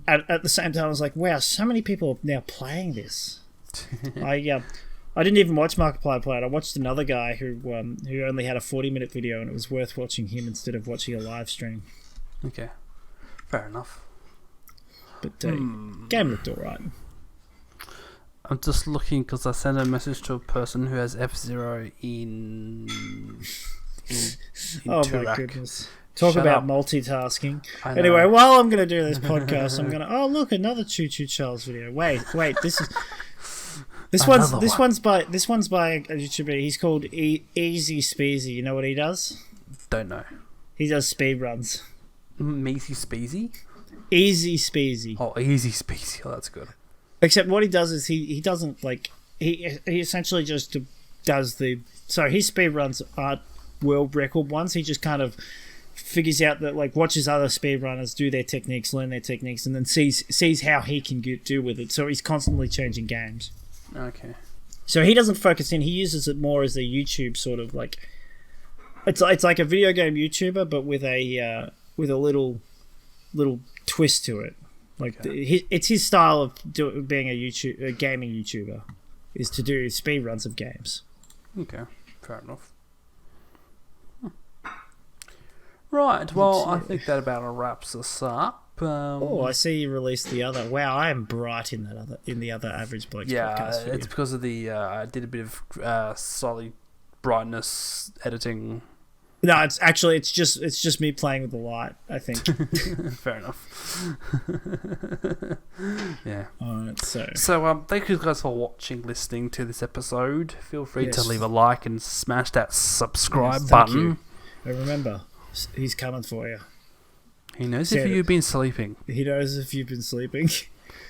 at the same time, I was like, wow, so many people are now playing this. I didn't even watch Markiplier play it. I watched another guy who only had a 40-minute video, and it was worth watching him instead of watching a live stream. Okay, fair enough. But game looked alright. I'm just looking because I sent a message to a person who has F-Zero in oh Turak. My goodness. Talk Shut about up. Multitasking. Anyway, while I'm going to do this podcast, I'm going to... Oh, look, another Choo Choo Charles video. Wait, this is... This one's by a YouTuber. He's called Easy Speezy. You know what he does? Don't know. He does speed runs. Measy Speezy? Easy Speezy. Oh, Easy Speezy. Oh, that's good. Except what he does is he doesn't he essentially just does his speed runs aren't world record ones. He just kind of figures out that watches other speedrunners do their techniques, learn their techniques, and then sees how he can do with it. So he's constantly changing games. Okay. So he doesn't focus in. He uses it more as a YouTube sort of it's like a video game YouTuber, but with a little twist to it. It's his style of being a gaming YouTuber, is to do speed runs of games. Okay, fair enough. Right, well, I think that about wraps us up. I see you released the other. Wow, I am bright in the other Average Blokes podcast. Yeah, it's because of the I did a bit of slightly brightness editing. No, it's just me playing with the light, I think. Fair enough. Yeah. Alright, so thank you guys for watching, listening to this episode. Feel free to leave a like and smash that subscribe button. You. And remember, he's coming for you. He knows if you've been sleeping. He knows if you've been sleeping.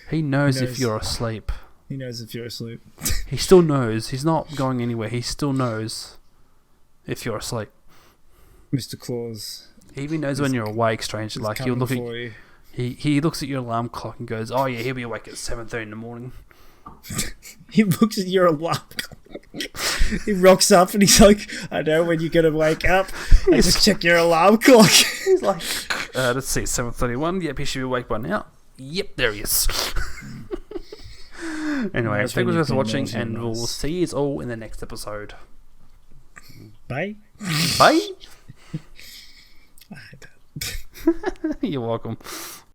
He knows if you're asleep. He knows if you're asleep. He still knows. He's not going anywhere. He still knows if you're asleep. Mr. Claus. He even knows when you're awake, strangely. Like he'll look at you. He looks at your alarm clock and goes, "Oh yeah, he'll be awake at 7:30 in the morning." He looks at your alarm clock. He rocks up and he's like, "I know when you're gonna wake up. I just check your alarm clock." He's like, "Let's see, 7:31. Yep, he should be awake by now." Yep, there he is. Anyway, thank you guys for watching, and we'll see you all in the next episode. Bye. Bye. I hate that. You're welcome.